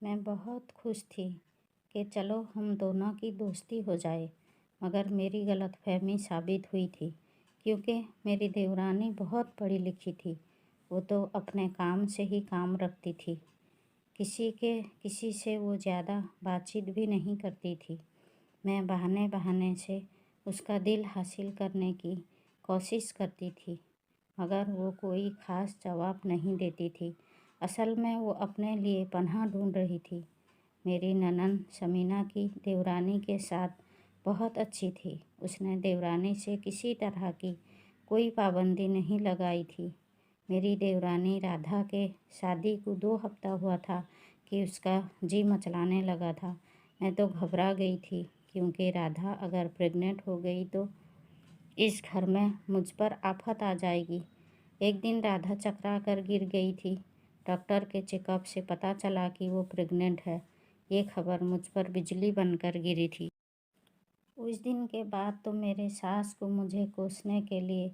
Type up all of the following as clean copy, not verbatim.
मैं बहुत खुश थी कि चलो हम दोनों की दोस्ती हो जाए, मगर मेरी गलतफहमी साबित हुई थी क्योंकि मेरी देवरानी बहुत पढ़ी लिखी थी। वो तो अपने काम से ही काम रखती थी। किसी से वो ज़्यादा बातचीत भी नहीं करती थी। मैं बहाने बहाने से उसका दिल हासिल करने की कोशिश करती थी, मगर वो कोई ख़ास जवाब नहीं देती थी। असल में वो अपने लिए पनाह ढूंढ रही थी। मेरी ननंद शमीना की देवरानी के साथ बहुत अच्छी थी। उसने देवरानी से किसी तरह की कोई पाबंदी नहीं लगाई थी। मेरी देवरानी राधा के शादी को 2 हफ्ता हुआ था कि उसका जी मचलाने लगा था। मैं तो घबरा गई थी क्योंकि राधा अगर प्रेग्नेंट हो गई तो इस घर में मुझ पर आफत आ जाएगी। एक दिन राधा चकरा कर गिर गई थी। डॉक्टर के चेकअप से पता चला कि वो प्रेग्नेंट है। ये खबर मुझ पर बिजली बनकर गिरी थी। उस दिन के बाद तो मेरे सास को मुझे कोसने के लिए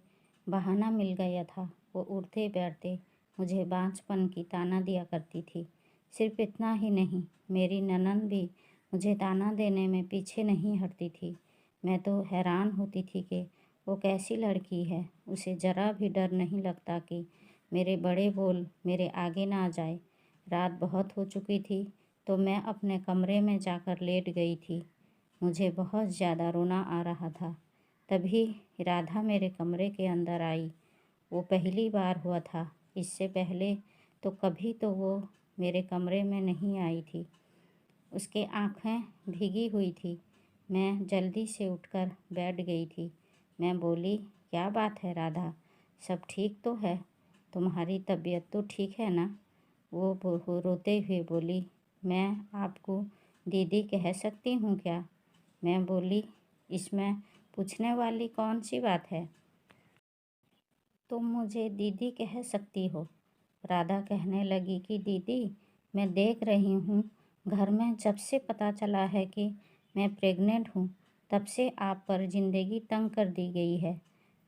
बहाना मिल गया था। वो उठते बैठते मुझे बांझपन की ताना दिया करती थी। सिर्फ इतना ही नहीं, मेरी ननंद भी मुझे ताना देने में पीछे नहीं हटती थी। मैं तो हैरान होती थी कि वो कैसी लड़की है। उसे ज़रा भी डर नहीं लगता कि मेरे बड़े बोल मेरे आगे ना आ जाए। रात बहुत हो चुकी थी तो मैं अपने कमरे में जाकर लेट गई थी। मुझे बहुत ज़्यादा रोना आ रहा था। तभी राधा मेरे कमरे के अंदर आई। वो पहली बार हुआ था। इससे पहले तो कभी तो वो मेरे कमरे में नहीं आई थी। उसकी आँखें भीगी हुई थी। मैं जल्दी से उठकर बैठ गई थी। मैं बोली, क्या बात है राधा, सब ठीक तो है? तुम्हारी तबीयत तो ठीक है ना? वो रोते हुए बोली, मैं आपको दीदी कह सकती हूँ क्या? मैं बोली, इसमें पूछने वाली कौन सी बात है? तुम मुझे दीदी कह सकती हो। राधा कहने लगी कि दीदी, मैं देख रही हूँ घर में जब से पता चला है कि मैं प्रेग्नेंट हूँ तब से आप पर ज़िंदगी तंग कर दी गई है।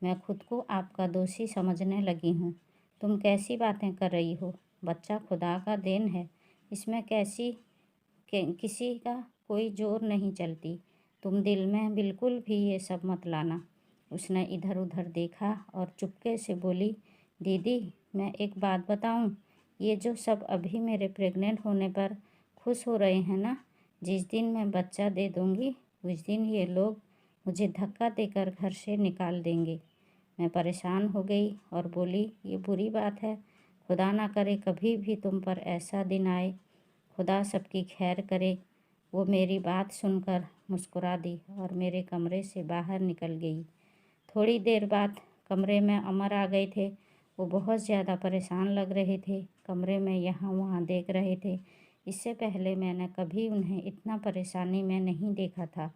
मैं खुद को आपका दोषी समझने लगी हूँ। तुम कैसी बातें कर रही हो? बच्चा खुदा का देन है, इसमें किसी का कोई जोर नहीं चलती। तुम दिल में बिल्कुल भी ये सब मत लाना। उसने इधर उधर देखा और चुपके से बोली, दीदी मैं एक बात बताऊं? ये जो सब अभी मेरे प्रेग्नेंट होने पर खुश हो रहे हैं ना, जिस दिन मैं बच्चा दे दूंगी उस दिन ये लोग मुझे धक्का देकर घर से निकाल देंगे। मैं परेशान हो गई और बोली, ये बुरी बात है। खुदा ना करे कभी भी तुम पर ऐसा दिन आए। खुदा सबकी खैर करे। वो मेरी बात सुनकर मुस्कुरा दी और मेरे कमरे से बाहर निकल गई। थोड़ी देर बाद कमरे में अमर आ गए थे। वो बहुत ज़्यादा परेशान लग रहे थे। कमरे में यहाँ वहाँ देख रहे थे। इससे पहले मैंने कभी उन्हें इतना परेशानी में नहीं देखा था।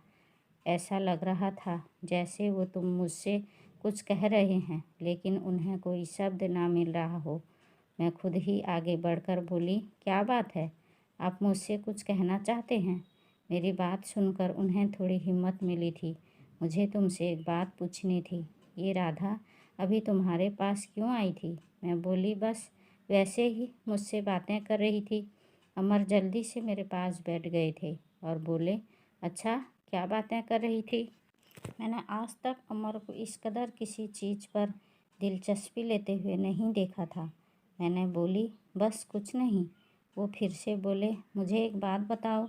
ऐसा लग रहा था जैसे वो तुम मुझसे कुछ कह रहे हैं लेकिन उन्हें कोई शब्द ना मिल रहा हो। मैं खुद ही आगे बढ़कर बोली, क्या बात है? आप मुझसे कुछ कहना चाहते हैं? मेरी बात सुनकर उन्हें थोड़ी हिम्मत मिली थी। मुझे तुमसे एक बात पूछनी थी। ये राधा अभी तुम्हारे पास क्यों आई थी? मैं बोली, बस वैसे ही मुझसे बातें कर रही थी। अमर जल्दी से मेरे पास बैठ गए थे और बोले, अच्छा क्या बातें कर रही थी? मैंने आज तक अमर को इस कदर किसी चीज़ पर दिलचस्पी लेते हुए नहीं देखा था। मैंने बोली, बस कुछ नहीं। वो फिर से बोले, मुझे एक बात बताओ,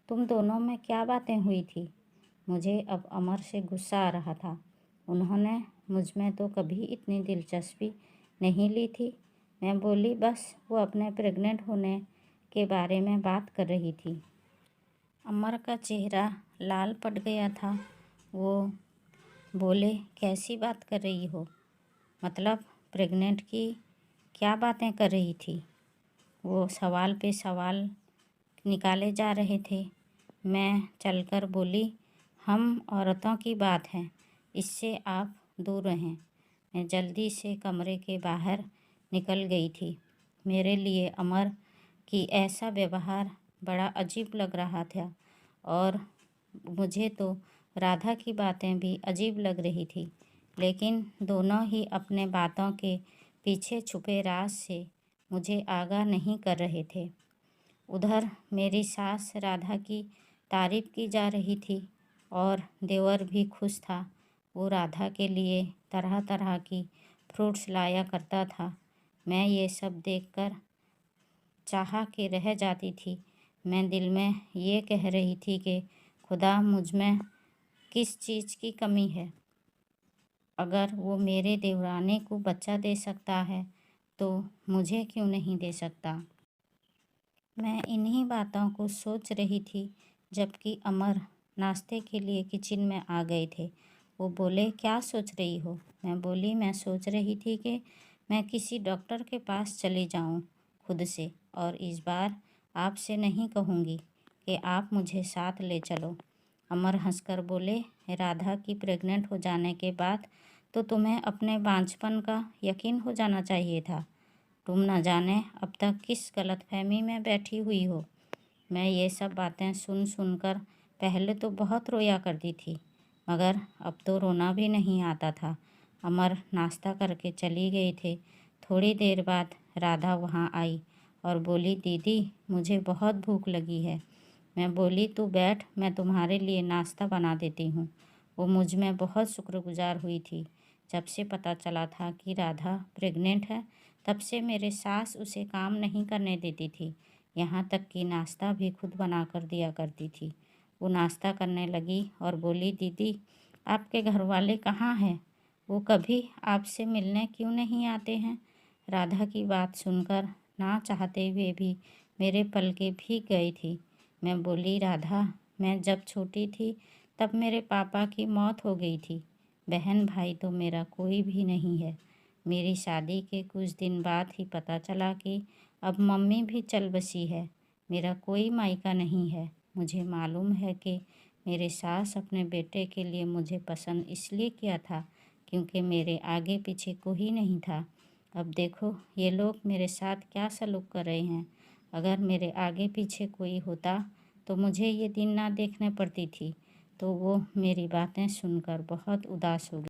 तुम दोनों में क्या बातें हुई थी? मुझे अब अमर से गुस्सा आ रहा था। उन्होंने मुझ में तो कभी इतनी दिलचस्पी नहीं ली थी। मैं बोली, बस वो अपने प्रेग्नेंट होने के बारे में बात कर रही थी। अमर का चेहरा लाल पड़ गया था। वो बोले, कैसी बात कर रही हो? मतलब प्रेग्नेंट की क्या बातें कर रही थी? वो सवाल पे सवाल निकाले जा रहे थे। मैं चलकर बोली, हम औरतों की बात है, इससे आप दूर रहें। मैं जल्दी से कमरे के बाहर निकल गई थी। मेरे लिए अमर की ऐसा व्यवहार बड़ा अजीब लग रहा था और मुझे तो राधा की बातें भी अजीब लग रही थी, लेकिन दोनों ही अपने बातों के पीछे छुपे राज से मुझे आगाह नहीं कर रहे थे। उधर मेरी सास राधा की तारीफ की जा रही थी और देवर भी खुश था। वो राधा के लिए तरह तरह की फ्रूट्स लाया करता था। मैं ये सब देखकर चाह के रह जाती थी। मैं दिल में ये कह रही थी कि खुदा, मुझ में किस चीज़ की कमी है। अगर वो मेरे देवरानी को बच्चा दे सकता है तो मुझे क्यों नहीं दे सकता। मैं इन्हीं बातों को सोच रही थी जबकि अमर नाश्ते के लिए किचन में आ गए थे। वो बोले, क्या सोच रही हो? मैं बोली, मैं सोच रही थी कि मैं किसी डॉक्टर के पास चली जाऊं खुद से, और इस बार आपसे नहीं कहूँगी कि आप मुझे साथ ले चलो। अमर हंसकर बोले, राधा की प्रेग्नेंट हो जाने के बाद तो तुम्हें अपने बांझपन का यकीन हो जाना चाहिए था। तुम न जाने अब तक किस गलतफहमी में बैठी हुई हो। मैं ये सब बातें सुन सुनकर पहले तो बहुत रोया करती थी, मगर अब तो रोना भी नहीं आता था। अमर नाश्ता करके चली गई थे। थोड़ी देर बाद राधा वहाँ आई और बोली, दीदी, मुझे बहुत भूख लगी है। मैं बोली, तू बैठ, मैं तुम्हारे लिए नाश्ता बना देती हूँ। वो मुझ में बहुत शुक्रगुजार हुई थी। जब से पता चला था कि राधा प्रेग्नेंट है, तब से मेरे सास उसे काम नहीं करने देती थी। यहाँ तक कि नाश्ता भी खुद बना कर दिया करती थी। वो नाश्ता करने लगी और बोली, दीदी, आपके घर वाले कहाँ हैं? वो कभी आपसे मिलने क्यों नहीं आते हैं? राधा की बात सुनकर ना चाहते हुए भी मेरे पलकें भीग गई थी। मैं बोली, राधा, मैं जब छोटी थी तब मेरे पापा की मौत हो गई थी। बहन भाई तो मेरा कोई भी नहीं है। मेरी शादी के कुछ दिन बाद ही पता चला कि अब मम्मी भी चल बसी है। मेरा कोई मायका नहीं है। मुझे मालूम है कि मेरे सास अपने बेटे के लिए मुझे पसंद इसलिए किया था क्योंकि मेरे आगे पीछे कोई नहीं था। अब देखो ये लोग मेरे साथ क्या सलूक कर रहे हैं। अगर मेरे आगे पीछे कोई होता तो मुझे ये दिन ना देखने पड़ती थी। तो वो मेरी बातें सुनकर बहुत उदास हो गई।